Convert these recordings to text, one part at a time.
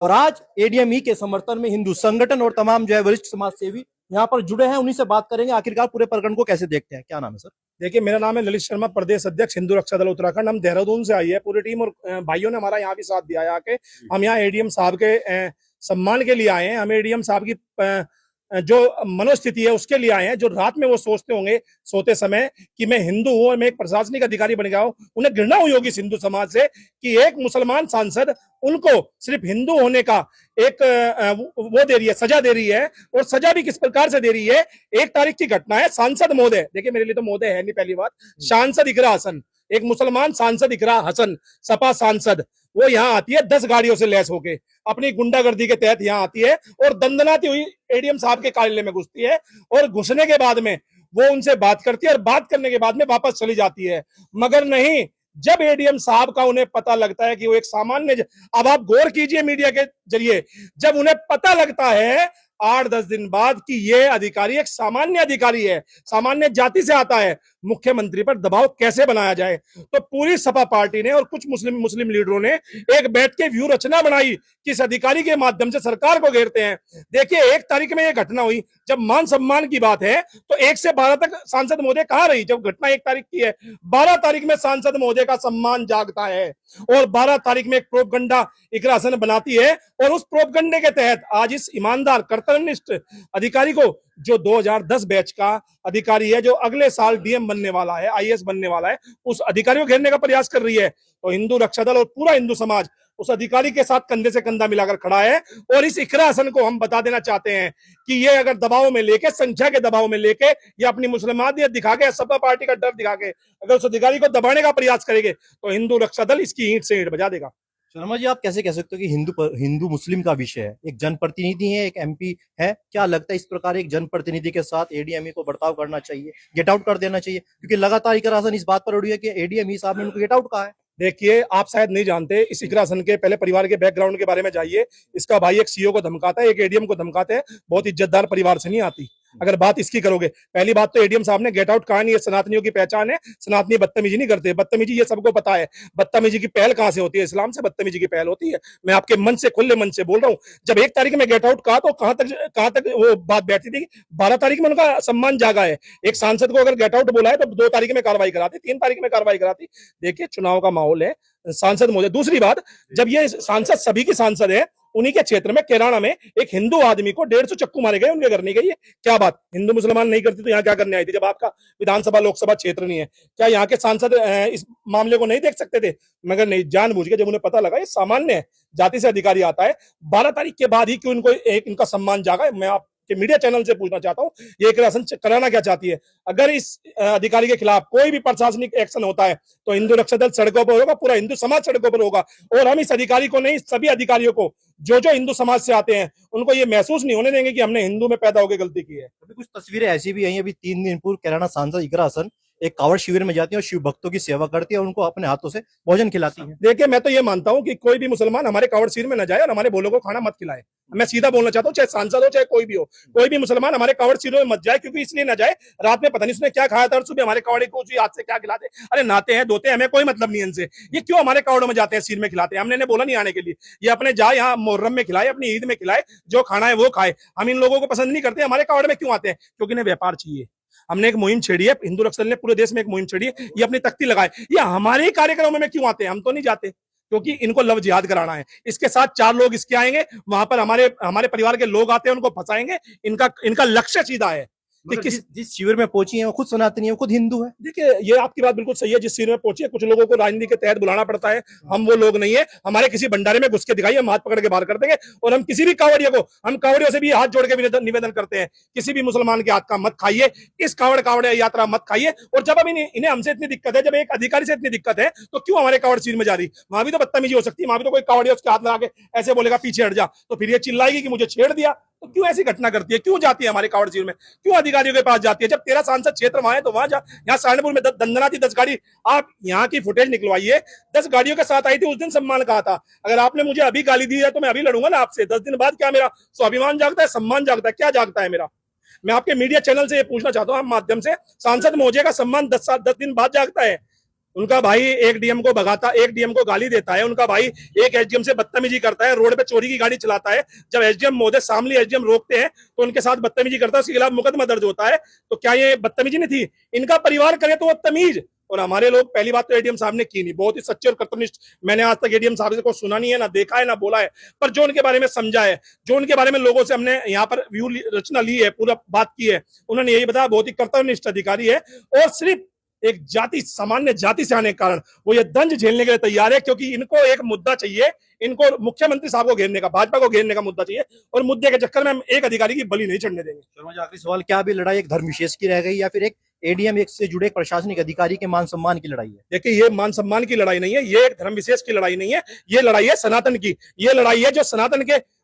और आज एडीएमई के समर्थन में हिंदू संगठन और तमाम जो है वरिष्ठ समाज सेवी यहाँ पर जुड़े हैं। उन्हीं से बात करेंगे आखिरकार पूरे प्रकरण को कैसे देखते हैं। क्या नाम है सर? देखिए, मेरा नाम है ललित शर्मा, प्रदेश अध्यक्ष हिंदू रक्षा दल उत्तराखंड। हम देहरादून से आई है पूरी टीम और भाइयों ने हमारा यहाँ भी साथ दिया है आके। हम यहाँ एडीएम साहब के सम्मान के लिए आए हैं। हम एडीएम साहब की जो मनोस्थिति है उसके लिए आए हैं। जो रात में वो सोचते होंगे सोते समय कि मैं हिंदू हूं और मैं एक प्रशासनिक अधिकारी बन गया हूं, उन्हें घृणा हुई होगी हिंदू समाज से कि एक मुसलमान सांसद उनको सिर्फ हिंदू होने का एक वो दे रही है, सजा दे रही है। और सजा भी किस प्रकार से दे रही है? 1 तारीख की घटना है। सांसद महोदय, देखिए मेरे लिए तो महोदय है नहीं, पहली बात। सांसद इकरा हसन, एक मुसलमान सांसद इकरा हसन, सपा सांसद, वो यहाँ आती है 10 गाड़ियों से लैस होके, अपनी गुंडागर्दी के तहत यहाँ आती है और दंदनाती हुई एडीएम साहब के कार्यालय में घुसती है। और घुसने के बाद में वो उनसे बात करती है और बात करने के बाद में वापस चली जाती है। मगर नहीं, जब एडीएम साहब का उन्हें पता लगता है कि वो एक सामान्य, अब आप गौर कीजिए मीडिया के जरिए, जब उन्हें पता लगता है 8-10 दिन बाद कि ये अधिकारी एक सामान्य अधिकारी है, सामान्य जाति से आता है, मुख्यमंत्री पर दबाव कैसे बनाया जाए, तो पूरी सपा पार्टी ने और कुछ मुस्लिम लीडरों ने एक बैठ के व्यू रचना बनाई कि इस अधिकारी के माध्यम से सरकार को घेरते हैं। देखिए, 1 तारीख में यह घटना हुई। जब मान सम्मान की बात है तो 1 से 12 तक सांसद महोदय कहां रही? जब घटना 1 तारीख की है, 12 तारीख में सांसद महोदय का सम्मान जागता है और 12 तारीख में एक प्रोपगंडा इकरा हसन बनाती है। और उस प्रोपगंडे के तहत आज इस ईमानदार कर्तव्यनिष्ठ अधिकारी को, जो 2010 बैच का अधिकारी है, जो अगले साल डीएम बनने वाला है, आईएएस बनने वाला है, उस अधिकारी को घेरने का प्रयास कर रही है। तो हिंदू रक्षा दल और पूरा हिंदू समाज उस अधिकारी के साथ कंधे से कंधा मिलाकर खड़ा है। और इस इकरा हसन को हम बता देना चाहते हैं कि ये अगर दबाव में लेके, संख्या के दबाव में लेके, या अपनी मुसलमानियत दिखा के, सपा पार्टी का डर दिखा के अगर उस अधिकारी को दबाने का प्रयास करेंगे तो हिंदू रक्षा दल इसकी ईंट से ईंट बजा देगा। शर्मा जी, आप कैसे कह सकते हो कि हिंदू मुस्लिम का विषय है? एक जनप्रतिनिधि है, एक एमपी है। क्या लगता है इस प्रकार एक जनप्रतिनिधि के साथ एडीएमई को बर्ताव करना चाहिए, गेट आउट कर देना चाहिए? क्योंकि लगातार इकरा हसन इस बात पर अड़ी है कि एडीएमई साहब ने उनको गेट आउट कहा है। देखिए, आप शायद नहीं जानते इस इकरा हसन के पहले परिवार के बैकग्राउंड के बारे में जाइए। इसका भाई एक सीओ को धमकाता है, एक एडीएम को धमकाते हैं। बहुत इज्जतदार परिवार से नहीं आती। अगर बात इसकी करोगे, पहली बात तो एडीएम साहब ने गेट आउट कहा नहीं। ये सनातनियों की पहचान है। सनातनी बदतमीजी नहीं करते। बदतमीजी ये सबको पता है। बदतमीजी की पहल कहां से होती है? इस्लाम से बदतमीजी की पहल होती है। मैं आपके मन से, खुले मन से बोल रहा हूं। जब 1 तारीख में गेट आउट कहा तो कहां तक वो बात बैठती थी? 12 तारीख में उनका सम्मान जागा है। एक सांसद को अगर गेट आउट बोला है तो 2 तारीख में कार्रवाई कराती, 3 तारीख में कार्रवाई कराती। देखिए, चुनाव का माहौल है, सांसद महोदय। दूसरी बात, जब ये सांसद सभी की सांसद है, उन्हीं के क्षेत्र में कैराना में एक हिंदू आदमी को 150 चक्कू मारे गए, उनके घर नहीं गई है। क्या बात, हिंदू मुसलमान नहीं करती तो यहाँ क्या करने आई थी? जब आपका विधानसभा लोकसभा क्षेत्र नहीं है, क्या यहाँ के सांसद इस मामले को नहीं देख सकते थे? मगर नहीं, जानबूझ के जब उन्हें पता लगा ये सामान्य जाति से अधिकारी आता है, 12 तारीख के बाद ही क्यों इनको इनका सम्मान जागा है? मैं आप कि मीडिया चैनल से पूछना चाहता हूं, ये एक राशन कराना क्या चाहती है? अगर इस अधिकारी के खिलाफ कोई भी प्रशासनिक एक्शन होता है तो हिंदू रक्षा दल सड़कों पर होगा, पूरा हिंदू समाज सड़कों पर होगा। और हम इस अधिकारी को नहीं, सभी अधिकारियों को, जो जो हिंदू समाज से आते हैं, उनको ये महसूस नहीं होने देंगे कि हमने हिंदू में पैदा होकर गलती की है। अभी कुछ तस्वीरें ऐसी भी आई हैं। अभी 3 दिन पूर्व कैराना सांसद इकरा हसन एक कांवड़ शिविर में जाती है और शिव भक्तों की सेवा करती है और उनको अपने हाथों से भोजन खिलाती है। देखिए, मैं तो ये मानता हूं कि कोई भी मुसलमान हमारे कांवड़ शिविर में न जाए और हमारे भोलों को खाना मत खिलाए। मैं सीधा बोलना चाहता हूँ, चाहे सांसद हो चाहे कोई भी हो, कोई भी मुसलमान हमारे कांवड़ शिविर में मत जाए। क्योंकि इसलिए ना जाए, रात में पता नहीं उसने क्या खाया था और सुबह हमारे कांवड़े को हाथ से क्या खिलाते। अरे नहाते हैं, धोते हैं, हमें कोई मतलब नहीं इनसे। ये क्यों हमारे कांवड़ों में जाते हैं, शिविर में खिलाते हैं? हमने बोला नहीं आने के लिए। ये अपने जाए यहाँ मुहर्रम में खिलाए, अपनी ईद में खिलाए, जो खाना है वो खाए। हम इन लोगों को पसंद नहीं करते। हमारे कांवड़ में क्यों आते हैं? क्योंकि इन्हें व्यापार चाहिए। हमने एक मुहिम छेड़ी है, हिंदू रक्षा दल ने पूरे देश में एक मुहिम छेड़ी है। ये अपनी तख्ती लगाए, ये हमारे ही कार्यक्रमों में क्यों आते हैं? हम तो नहीं जाते, क्योंकि इनको लव जिहाद कराना है। इसके साथ 4 लोग इसके आएंगे, वहां पर हमारे परिवार के लोग आते हैं, उनको फंसाएंगे। इनका लक्ष्य सीधा है। जिस शिविर में पहुंची है वो खुद सनातनी है, वो खुद हिंदू है। देखिए, ये आपकी बात बिल्कुल सही है। जिस शिविर में पहुंची है, कुछ लोगों को राजनीति के तहत बुलाना पड़ता है। हम वो लोग नहीं है। हमारे किसी भंडारे में घुस के दिखाइए, हम हाथ पकड़ के बाहर कर देंगे। और हम किसी भी कांवड़िया को, हम कांवड़ियों से भी हाथ जोड़ के निवेदन करते हैं, किसी भी मुसलमान के हाथ का मत खाइए, इस कांवड़ यात्रा मत खाइए। और जब अब इन्हें हमसे इतनी दिक्कत है, जब एक अधिकारी से इतनी दिक्कत है, तो क्यों हमारे कांवड़ शिविर में जा रही? वहां भी तो बदतमीजी हो सकती है। वहां भी तो कोई कांवड़िया उसके हाथ लगा के ऐसे बोलेगा पीछे हट जा, तो फिर ये चिल्लाएगी कि मुझे छेड़ दिया। तो क्यों ऐसी घटना करती है? क्यों जाती है हमारे कांवड़ शिविर में? क्यों अधिकारियों के पास जाती है? जब तेरा सांसद क्षेत्र वहां है तो वहां जा। यहाँ सहारनपुर में दंदनाती 10 गाड़ी, आप यहाँ की फुटेज निकलवाइए, 10 गाड़ियों के साथ आई थी। उस दिन सम्मान कहा था। अगर आपने मुझे अभी गाली दी है तो मैं अभी लड़ूंगा ना आपसे। 10 दिन बाद क्या मेरा स्वाभिमान जागता है, सम्मान जागता है? क्या जागता है मेरा? मैं आपके मीडिया चैनल से ये पूछना चाहता हूँ, माध्यम से, सांसद महोदय का सम्मान 10 दिन बाद जागता है। उनका भाई एक डीएम को भगाता, एक डीएम को गाली देता है, उनका भाई एक एसडीएम से बदतमीजी करता है, रोड पे चोरी की गाड़ी चलाता है, जब एसडीएम महोदय सामने एसडीएम रोकते हैं तो उनके साथ बदतमीजी करता है, उसके खिलाफ मुकदमा दर्ज होता है। तो क्या ये बदतमीजी नहीं थी? इनका परिवार करे तो वो तमीज। और हमारे लोग, पहली बात तो एडीएम साहब ने की नहीं, बहुत ही सच्चे और कर्तव्यनिष्ठ, मैंने आज तक एडीएम साहब से कोई सुना नहीं है, ना देखा है, ना बोला है, पर जो उनके बारे में समझा है, जो उनके बारे में लोगों से हमने यहाँ पर व्यू रचना ली है, पूरा बात की है, उन्होंने यही बताया बहुत ही कर्तव्यनिष्ठ अधिकारी है और सिर्फ एक जाति, सामान्य जाति से आने के कारण वो ये दंड झेलने के लिए तैयार है, क्योंकि इनको एक मुद्दा चाहिए, इनको मुख्यमंत्री साहब को घेरने का, भाजपा को घेरने का मुद्दा चाहिए, और मुद्दे के चक्कर में हम एक अधिकारी की बलि नहीं चढ़ने देंगे। शर्मा जी, आखिरी सवाल, क्या अभी लड़ाई एक धर्म विशेष की रह गई या फिर एक एडीएम एक से जुड़े एक प्रशासनिक अधिकारी के मान सम्मान की लड़ाई है? देखिए, ये मान सम्मान की लड़ाई नहीं है, ये एक धर्म विशेष की लड़ाई नहीं है, ये लड़ाई है सनातन की। ये लड़ाई है जो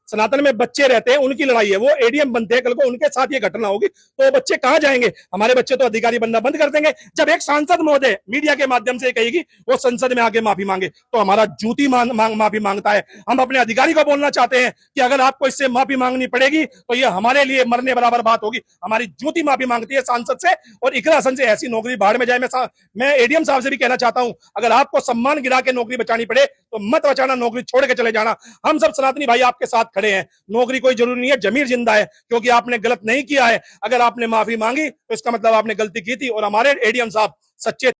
सनातन में बच्चे रहते हैं, उनकी लड़ाई है। वो एडीएम बनते हैं, कल को उनके साथ ये घटना होगी तो वो बच्चे कहां जाएंगे? हमारे बच्चे तो अधिकारी बनना बंद कर देंगे। जब एक सांसद महोदय मीडिया के माध्यम से कहेगी वो संसद में आके माफी मांगे, तो हमारा जूती माफी मांगता है। हम अपने अधिकारी को बोलना चाहते हैं कि अगर आपको इससे माफी मांगनी पड़ेगी तो ये हमारे लिए मरने बराबर बात होगी। हमारी जूती माफी मांगती है सांसद से, और इकरा हसन से ऐसी नौकरी बाहर में जाए। मैं एडीएम साहब से भी कहना चाहता हूं, अगर आपको सम्मान गिरा के नौकरी बचानी पड़े तो मत बचाना, नौकरी छोड़ के चले जाना। हम सब सनातनी भाई आपके साथ खड़े हैं, नौकरी कोई जरूरी नहीं है, जमीर जिंदा है, क्योंकि आपने गलत नहीं किया है। अगर आपने माफी मांगी तो इसका मतलब आपने गलती की थी, और हमारे एडीएम साहब सच्चे